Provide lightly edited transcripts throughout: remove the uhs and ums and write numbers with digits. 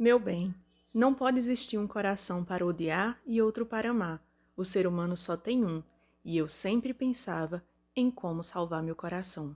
Meu bem, não pode existir um coração para odiar e outro para amar. O ser humano só tem um, e eu sempre pensava em como salvar meu coração.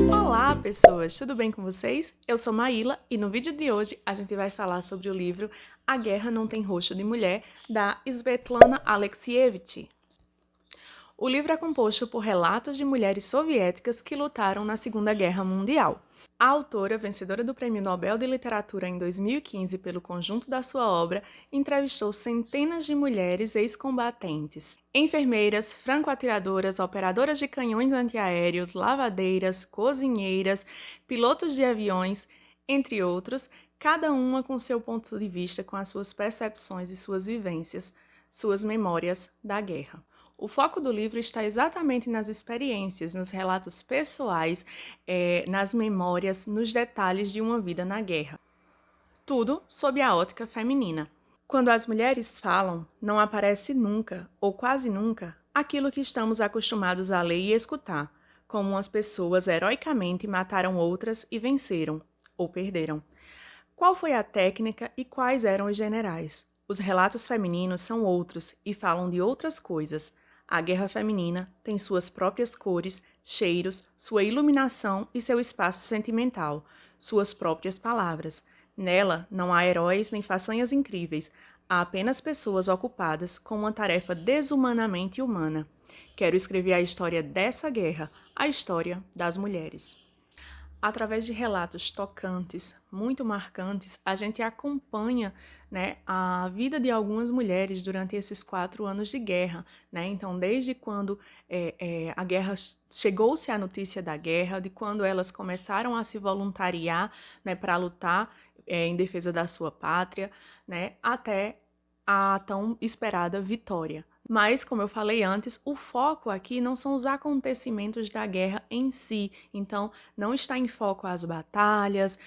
Olá, pessoas! Tudo bem com vocês? Eu sou Maíla e no vídeo de hoje a gente vai falar sobre o livro A Guerra Não Tem Rosto de Mulher, da Svetlana Alexievich. O livro é composto por relatos de mulheres soviéticas que lutaram na Segunda Guerra Mundial. A autora, vencedora do Prêmio Nobel de Literatura em 2015 pelo conjunto da sua obra, entrevistou centenas de mulheres ex-combatentes, enfermeiras, franco-atiradoras, operadoras de canhões antiaéreos, lavadeiras, cozinheiras, pilotos de aviões, entre outros, cada uma com seu ponto de vista, com as suas percepções e suas vivências, suas memórias da guerra. O foco do livro está exatamente nas experiências, nos relatos pessoais, nas memórias, nos detalhes de uma vida na guerra. Tudo sob a ótica feminina. Quando as mulheres falam, não aparece nunca, ou quase nunca, aquilo que estamos acostumados a ler e escutar, como umas pessoas heroicamente mataram outras e venceram, ou perderam. Qual foi a técnica e quais eram os generais? Os relatos femininos são outros e falam de outras coisas. A guerra feminina tem suas próprias cores, cheiros, sua iluminação e seu espaço sentimental, suas próprias palavras. Nela não há heróis nem façanhas incríveis, há apenas pessoas ocupadas com uma tarefa desumanamente humana. Quero escrever a história dessa guerra, a história das mulheres. Através de relatos tocantes, muito marcantes, a gente acompanha, né, a vida de algumas mulheres durante esses 4 anos de guerra, né? Então, desde quando a guerra chegou-se a notícia da guerra, de quando elas começaram a se voluntariar, né, para lutar em defesa da sua pátria, né, até a tão esperada vitória. Mas, como eu falei antes, o foco aqui não são os acontecimentos da guerra em si. Então, não está em foco as batalhas,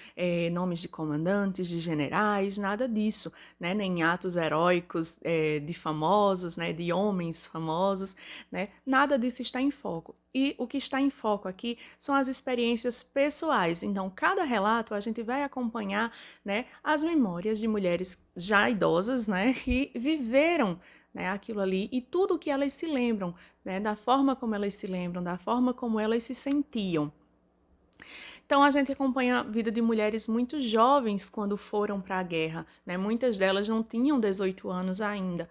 nomes de comandantes, de generais, nada disso, né? Nem atos heróicos de famosos, né? De homens famosos, né? Nada disso está em foco. E o que está em foco aqui são as experiências pessoais. Então, cada relato a gente vai acompanhar, né, as memórias de mulheres já idosas, né, que viveram, né, aquilo ali e tudo que elas se lembram, né, da forma como elas se lembram, da forma como elas se sentiam. Então, a gente acompanha a vida de mulheres muito jovens quando foram para a guerra, né? Muitas delas não tinham 18 anos ainda.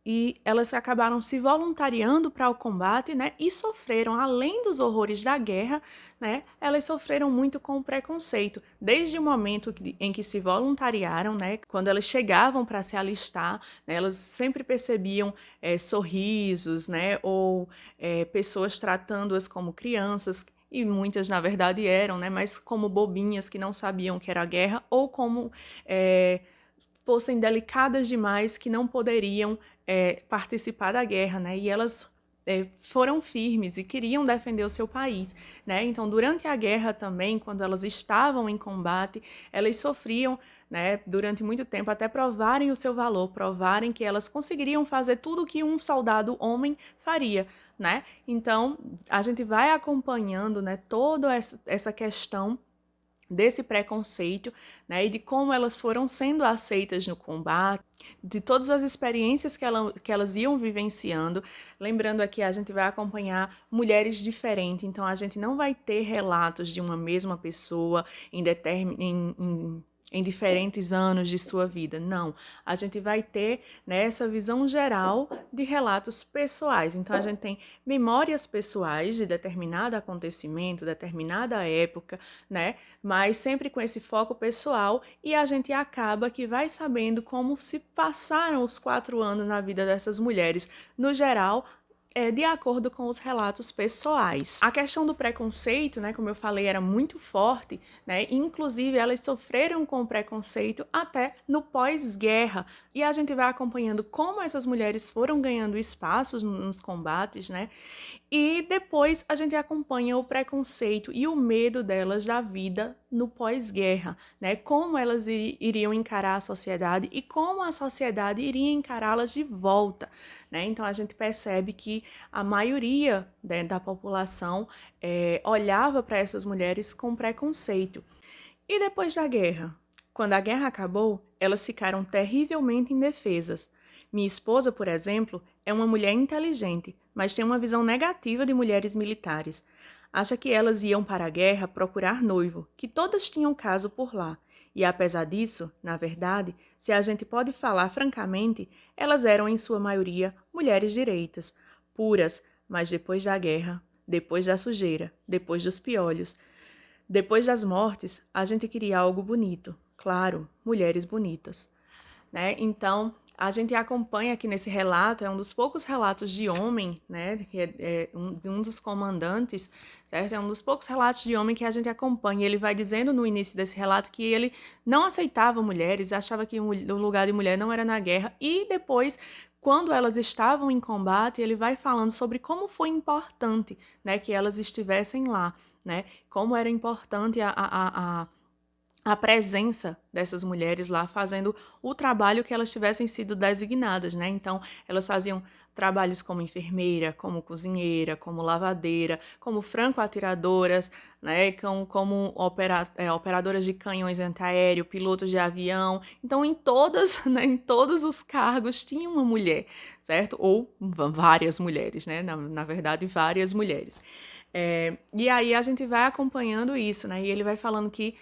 E elas acabaram se voluntariando para o combate, né? E sofreram, além dos horrores da guerra, né? Elas sofreram muito com o preconceito. Desde o momento em que se voluntariaram, né? Quando elas chegavam para se alistar, né? Elas sempre percebiam sorrisos, né? Ou pessoas tratando-as como crianças, e muitas na verdade eram, né, mas como bobinhas que não sabiam que era guerra, ou como fossem delicadas demais que não poderiam participar da guerra, né, e elas foram firmes e queriam defender o seu país, né, então durante a guerra também, quando elas estavam em combate, elas sofriam, né, durante muito tempo até provarem o seu valor, provarem que elas conseguiriam fazer tudo o que um soldado homem faria, né? Então, a gente vai acompanhando, né, toda essa questão desse preconceito, né, e de como elas foram sendo aceitas no combate, de todas as experiências que elas iam vivenciando. Lembrando aqui, a gente vai acompanhar mulheres diferentes, então a gente não vai ter relatos de uma mesma pessoa em diferentes anos de sua vida, não. A gente vai ter, né, essa visão geral de relatos pessoais. Então, a gente tem memórias pessoais de determinado acontecimento, determinada época, né, mas sempre com esse foco pessoal, e a gente acaba que vai sabendo como se passaram os 4 anos na vida dessas mulheres, no geral, de acordo com os relatos pessoais. A questão do preconceito, né, como eu falei, era muito forte, né, inclusive elas sofreram com o preconceito até no pós-guerra, e a gente vai acompanhando como essas mulheres foram ganhando espaços nos combates, né, e depois a gente acompanha o preconceito e o medo delas da vida no pós-guerra, né? Como elas iriam encarar a sociedade e como a sociedade iria encará-las de volta, né? Então a gente percebe que a maioria, né, da população olhava para essas mulheres com preconceito. E depois da guerra? Quando a guerra acabou, elas ficaram terrivelmente indefesas. Minha esposa, por exemplo, é uma mulher inteligente, mas tem uma visão negativa de mulheres militares. Acha que elas iam para a guerra procurar noivo, que todas tinham caso por lá. E apesar disso, na verdade, se a gente pode falar francamente, elas eram em sua maioria mulheres direitas, puras, mas depois da guerra, depois da sujeira, depois dos piolhos, depois das mortes, a gente queria algo bonito. Claro, mulheres bonitas, né? Então, a gente acompanha aqui nesse relato, é um dos poucos relatos de homem, né? Que é um dos comandantes, certo? É um dos poucos relatos de homem que a gente acompanha. Ele vai dizendo no início desse relato que ele não aceitava mulheres, achava que o lugar de mulher não era na guerra, e depois, quando elas estavam em combate, ele vai falando sobre como foi importante, né, que elas estivessem lá, né? Como era importante a presença dessas mulheres lá fazendo o trabalho que elas tivessem sido designadas, né? Então, elas faziam trabalhos como enfermeira, como cozinheira, como lavadeira, como franco-atiradoras, né? Como operadoras de canhões antiaéreo, pilotos de avião. Então, em todas, né, em todos os cargos tinha uma mulher, certo? Ou várias mulheres, né? Na verdade, várias mulheres. E aí a gente vai acompanhando isso, né? E ele vai falando que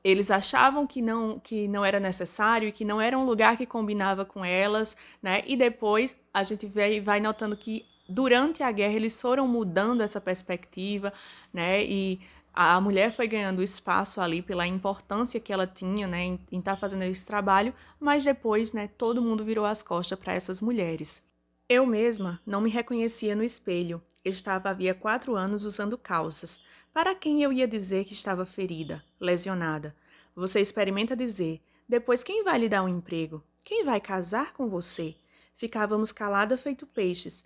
eles achavam que não era necessário e que não era um lugar que combinava com elas, né? E depois a gente vai notando que durante a guerra eles foram mudando essa perspectiva, né? E a mulher foi ganhando espaço ali pela importância que ela tinha, né, em estar fazendo esse trabalho, mas depois, né, todo mundo virou as costas para essas mulheres. Eu mesma não me reconhecia no espelho. Estava havia 4 anos usando calças. Para quem eu ia dizer que estava ferida, lesionada? Você experimenta dizer, depois quem vai lhe dar um emprego? Quem vai casar com você? Ficávamos calada feito peixes.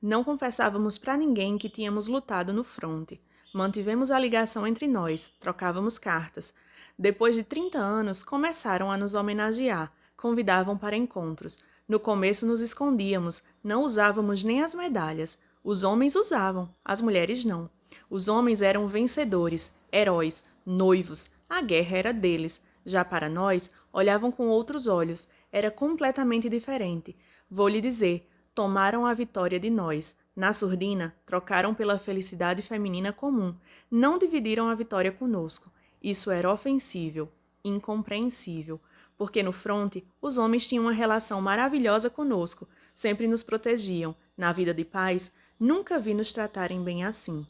Não confessávamos para ninguém que tínhamos lutado no fronte. Mantivemos a ligação entre nós, trocávamos cartas. Depois de 30 anos, começaram a nos homenagear, convidavam para encontros. No começo nos escondíamos, não usávamos nem as medalhas. Os homens usavam, as mulheres não. Os homens eram vencedores, heróis, noivos. A guerra era deles. Já para nós, olhavam com outros olhos. Era completamente diferente. Vou lhe dizer, tomaram a vitória de nós. Na surdina, trocaram pela felicidade feminina comum. Não dividiram a vitória conosco. Isso era ofensível, incompreensível. Porque no fronte, os homens tinham uma relação maravilhosa conosco. Sempre nos protegiam. Na vida de paz, nunca vi nos tratarem bem assim.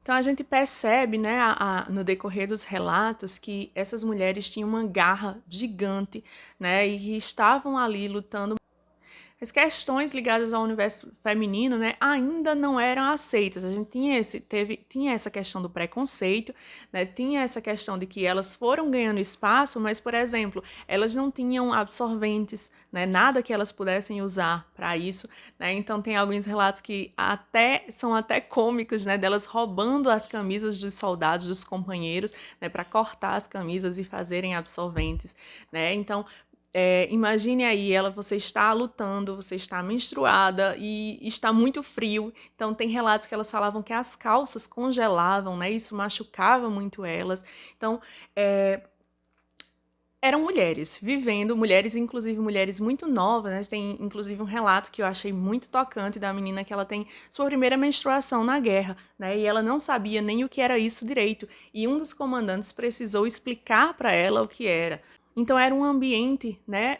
Então a gente percebe, né, no decorrer dos relatos, que essas mulheres tinham uma garra gigante, né, e que estavam ali lutando. As questões ligadas ao universo feminino, né, ainda não eram aceitas. A gente tinha essa questão do preconceito, né, tinha essa questão de que elas foram ganhando espaço, mas, por exemplo, elas não tinham absorventes, né, nada que elas pudessem usar para isso, né. Então tem alguns relatos que são até cômicos, né, delas roubando as camisas dos soldados, dos companheiros, né, para cortar as camisas e fazerem absorventes, né. Então imagine aí, você está lutando, você está menstruada e está muito frio. Então, tem relatos que elas falavam que as calças congelavam, né? Isso machucava muito elas. Então, eram mulheres vivendo, mulheres, inclusive mulheres muito novas, né? Tem inclusive um relato que eu achei muito tocante da menina que ela tem sua primeira menstruação na guerra, né? E ela não sabia nem o que era isso direito. E um dos comandantes precisou explicar para ela o que era. Então era um ambiente, né,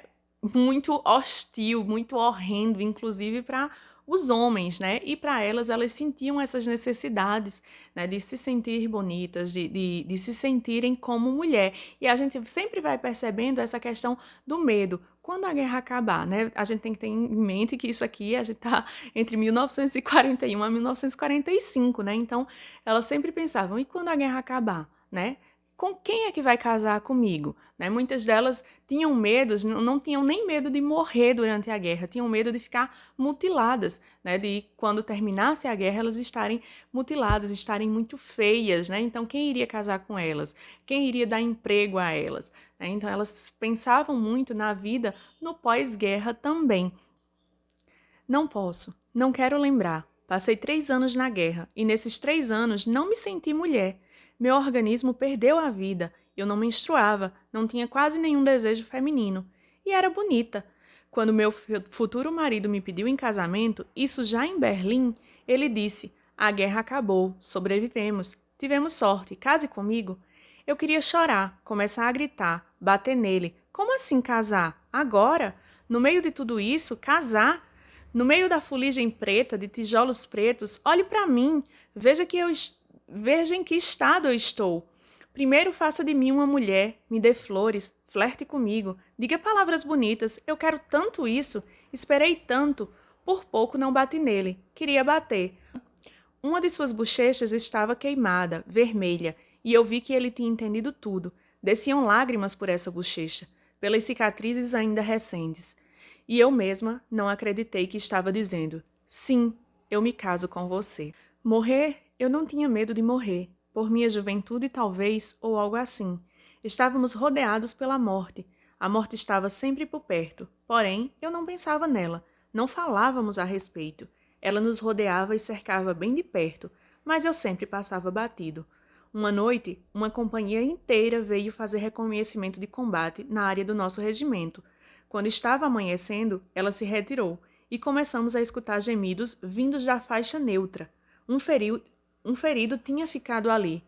muito hostil, muito horrendo, inclusive para os homens, né? E para elas sentiam essas necessidades, né? De se sentir bonitas, de se sentirem como mulher. E a gente sempre vai percebendo essa questão do medo. Quando a guerra acabar, né? A gente tem que ter em mente que isso aqui, a gente tá entre 1941 a 1945, né? Então, elas sempre pensavam, e quando a guerra acabar, né? Com quem é que vai casar comigo? Né? Muitas delas tinham medos, não tinham nem medo de morrer durante a guerra, tinham medo de ficar mutiladas, né? De quando terminasse a guerra elas estarem mutiladas, estarem muito feias, né? Então quem iria casar com elas? Quem iria dar emprego a elas? Né? Então elas pensavam muito na vida no pós-guerra também. Não posso, não quero lembrar. Passei 3 anos na guerra e nesses 3 anos não me senti mulher. Meu organismo perdeu a vida. Eu não menstruava, não tinha quase nenhum desejo feminino. E era bonita. Quando meu futuro marido me pediu em casamento, isso já em Berlim, ele disse: A guerra acabou, sobrevivemos, tivemos sorte, case comigo. Eu queria chorar, começar a gritar, bater nele. Como assim casar? Agora? No meio de tudo isso, casar? No meio da fuligem preta, de tijolos pretos, olhe para mim, veja em que estado eu estou. Primeiro faça de mim uma mulher, me dê flores, flerte comigo, diga palavras bonitas, eu quero tanto isso, esperei tanto, por pouco não bati nele, queria bater. Uma de suas bochechas estava queimada, vermelha, e eu vi que ele tinha entendido tudo. Desciam lágrimas por essa bochecha, pelas cicatrizes ainda recentes. E eu mesma não acreditei que estava dizendo: Sim, eu me caso com você. Morrer, eu não tinha medo de morrer, por minha juventude talvez, ou algo assim. Estávamos rodeados pela morte. A morte estava sempre por perto, porém eu não pensava nela, não falávamos a respeito. Ela nos rodeava e cercava bem de perto, mas eu sempre passava batido. Uma noite, uma companhia inteira veio fazer reconhecimento de combate na área do nosso regimento. Quando estava amanhecendo, ela se retirou e começamos a escutar gemidos vindos da faixa neutra. Um ferido tinha ficado ali.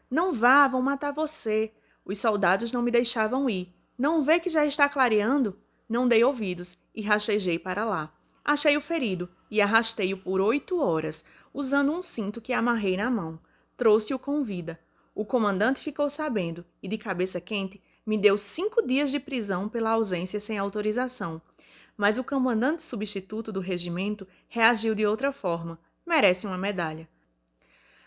Não vá, vão matar você. Os soldados não me deixavam ir. Não vê que já está clareando? Não dei ouvidos e rastejei para lá. Achei o ferido e arrastei-o por 8 horas, usando um cinto que amarrei na mão. Trouxe-o com vida. O comandante ficou sabendo e, de cabeça quente, me deu 5 dias de prisão pela ausência sem autorização. Mas o comandante substituto do regimento reagiu de outra forma. Merece uma medalha.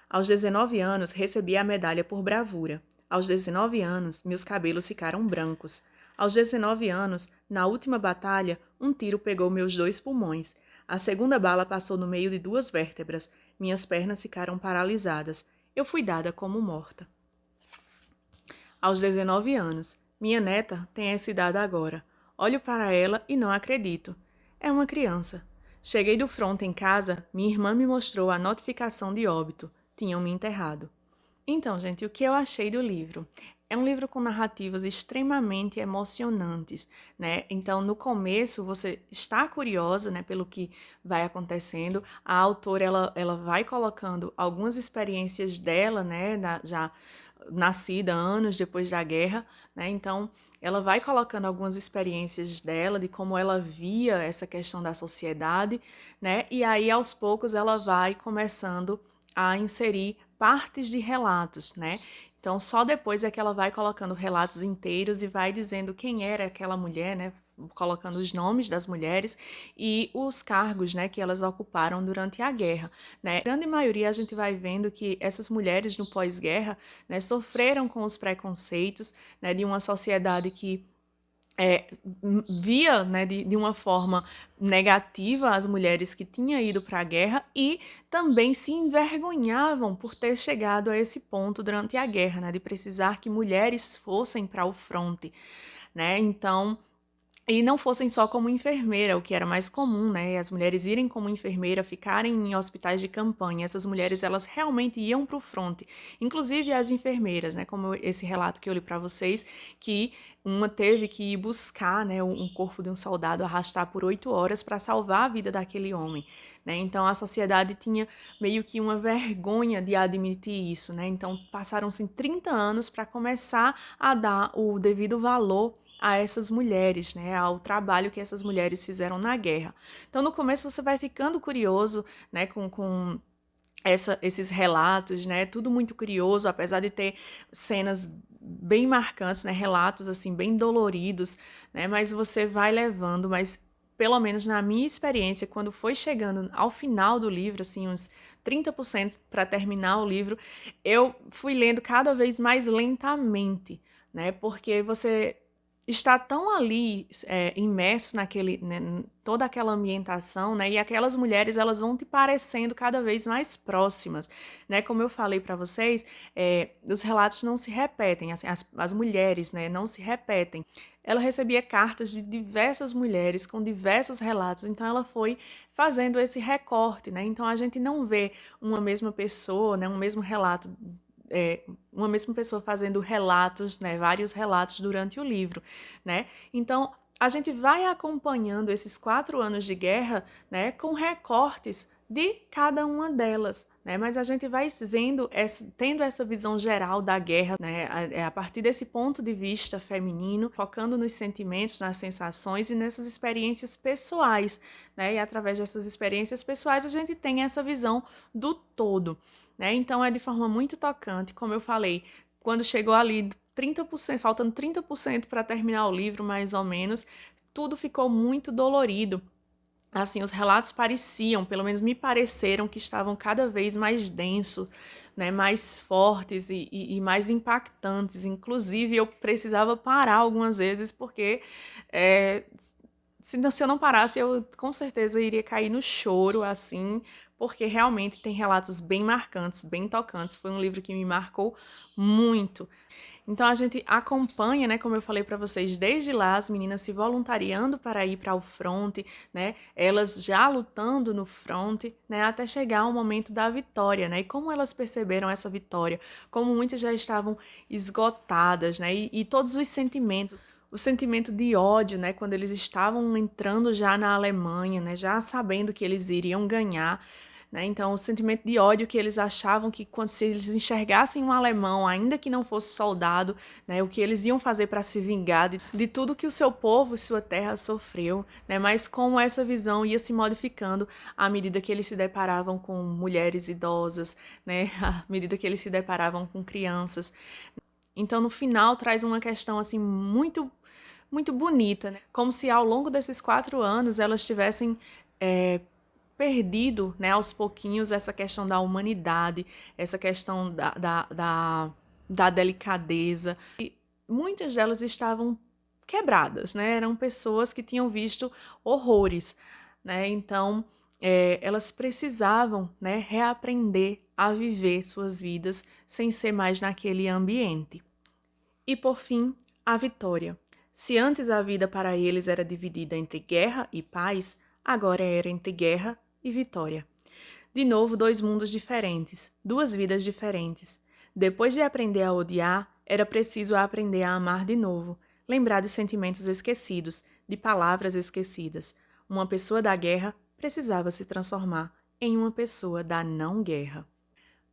Aos 19 anos, recebi a medalha por bravura. Aos 19 anos, meus cabelos ficaram brancos. Aos 19 anos, na última batalha, um tiro pegou meus 2 pulmões. A segunda bala passou no meio de 2 vértebras. Minhas pernas ficaram paralisadas. Eu fui dada como morta. Aos 19 anos, minha neta tem essa idade agora. Olho para ela e não acredito. É uma criança. Cheguei do fronte em casa, minha irmã me mostrou a notificação de óbito. Tinham me enterrado. Então, gente, o que eu achei do livro? É um livro com narrativas extremamente emocionantes, né? Então, no começo, você está curiosa, né, pelo que vai acontecendo. A autora, ela vai colocando algumas experiências dela, né, já nascida anos depois da guerra, né? Então, ela vai colocando algumas experiências dela, de como ela via essa questão da sociedade, né? E aí, aos poucos, ela vai começando a inserir partes de relatos, né? Então, só depois é que ela vai colocando relatos inteiros e vai dizendo quem era aquela mulher, né? Colocando os nomes das mulheres e os cargos, né, que elas ocuparam durante a guerra, né? A grande maioria a gente vai vendo que essas mulheres no pós-guerra, né, sofreram com os preconceitos, né, de uma sociedade que via, né, de uma forma negativa as mulheres que tinham ido para a guerra e também se envergonhavam por ter chegado a esse ponto durante a guerra, né, de precisar que mulheres fossem para o fronte, né? Então, e não fossem só como enfermeira, o que era mais comum, né? As mulheres irem como enfermeira, ficarem em hospitais de campanha. Essas mulheres, elas realmente iam para o fronte. Inclusive as enfermeiras, né? Como esse relato que eu li para vocês, que uma teve que ir buscar, né, um corpo de um soldado, arrastar por 8 horas para salvar a vida daquele homem, né? Então a sociedade tinha meio que uma vergonha de admitir isso, né? Então passaram-se 30 anos para começar a dar o devido valor a essas mulheres, né, ao trabalho que essas mulheres fizeram na guerra. Então, no começo você vai ficando curioso, né, com esses relatos, né, tudo muito curioso, apesar de ter cenas bem marcantes, né, relatos assim bem doloridos, né, mas você vai levando, mas pelo menos na minha experiência, quando foi chegando ao final do livro, assim, uns 30% para terminar o livro, eu fui lendo cada vez mais lentamente, né, porque você está tão ali imerso naquele, né, toda aquela ambientação, né, e aquelas mulheres elas vão te parecendo cada vez mais próximas, né, como eu falei para vocês, os relatos não se repetem, assim, as mulheres, né, não se repetem. Ela recebia cartas de diversas mulheres com diversos relatos, então ela foi fazendo esse recorte, né, então a gente não vê uma mesma pessoa, né, um mesmo relato, uma mesma pessoa fazendo relatos, né, vários relatos durante o livro, né? Então, a gente vai acompanhando esses 4 anos de guerra, né, com recortes de cada uma delas, né? Mas a gente vai vendo, tendo essa visão geral da guerra, né, a partir desse ponto de vista feminino, focando nos sentimentos, nas sensações e nessas experiências pessoais, né? E através dessas experiências pessoais a gente tem essa visão do todo, né? Então é de forma muito tocante, como eu falei, quando chegou ali 30%, faltando 30% para terminar o livro, mais ou menos, tudo ficou muito dolorido. Assim, os relatos pareciam, pelo menos me pareceram, que estavam cada vez mais densos, né, mais fortes e mais impactantes. Inclusive, eu precisava parar algumas vezes, porque se eu não parasse, eu com certeza iria cair no choro, assim, porque realmente tem relatos bem marcantes, bem tocantes. Foi um livro que me marcou muito. Então a gente acompanha, né, como eu falei para vocês, desde lá as meninas se voluntariando para ir para o fronte, né, elas já lutando no fronte, né, até chegar ao momento da vitória, né, e como elas perceberam essa vitória, como muitas já estavam esgotadas, né, e todos os sentimentos, o sentimento de ódio, né, quando eles estavam entrando já na Alemanha, né, já sabendo que eles iriam ganhar, né? Então, o sentimento de ódio que eles achavam que quando se eles enxergassem um alemão, ainda que não fosse soldado, né, o que eles iam fazer para se vingar de tudo que o seu povo e sua terra sofreu, né? Mas como essa visão ia se modificando à medida que eles se deparavam com mulheres idosas, né? À medida que eles se deparavam com crianças. Então, no final, traz uma questão assim muito bonita, né? Como se ao longo desses 4 anos elas tivessem perdido, né, aos pouquinhos essa questão da humanidade, essa questão da delicadeza. E muitas delas estavam quebradas, né? Eram pessoas que tinham visto horrores, né? Então, elas precisavam, né, reaprender a viver suas vidas sem ser mais naquele ambiente. E por fim, a vitória. Se antes a vida para eles era dividida entre guerra e paz, agora era entre guerra e vitória. De novo, 2 mundos diferentes, 2 vidas diferentes. Depois de aprender a odiar, era preciso aprender a amar de novo, lembrar de sentimentos esquecidos, de palavras esquecidas. Uma pessoa da guerra precisava se transformar em uma pessoa da não-guerra.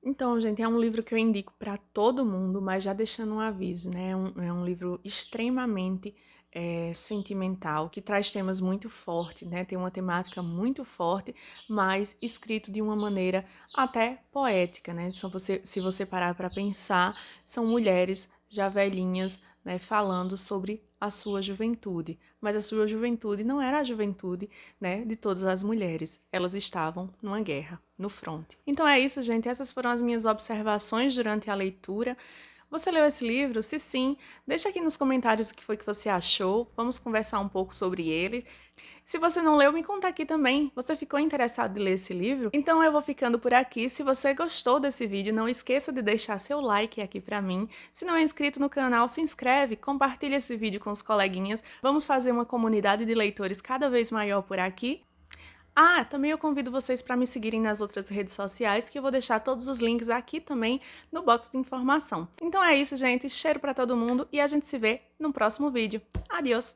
Então, gente, é um livro que eu indico para todo mundo, mas já deixando um aviso, né? É um livro extremamente sentimental, que traz temas muito fortes, né? Tem uma temática muito forte, mas escrito de uma maneira até poética, né? Se você parar para pensar, são mulheres já velhinhas, né, falando sobre a sua juventude. Mas a sua juventude não era a juventude, né, de todas as mulheres. Elas estavam numa guerra, no fronte. Então é isso, gente. Essas foram as minhas observações durante a leitura. Você leu esse livro? Se sim, deixa aqui nos comentários o que foi que você achou. Vamos conversar um pouco sobre ele. Se você não leu, me conta aqui também. Você ficou interessado em ler esse livro? Então eu vou ficando por aqui. Se você gostou desse vídeo, não esqueça de deixar seu like aqui pra mim. Se não é inscrito no canal, se inscreve, compartilha esse vídeo com os coleguinhas. Vamos fazer uma comunidade de leitores cada vez maior por aqui. Ah, também eu convido vocês para me seguirem nas outras redes sociais, que eu vou deixar todos os links aqui também no box de informação. Então é isso, gente. Cheiro para todo mundo e a gente se vê no próximo vídeo. Adeus!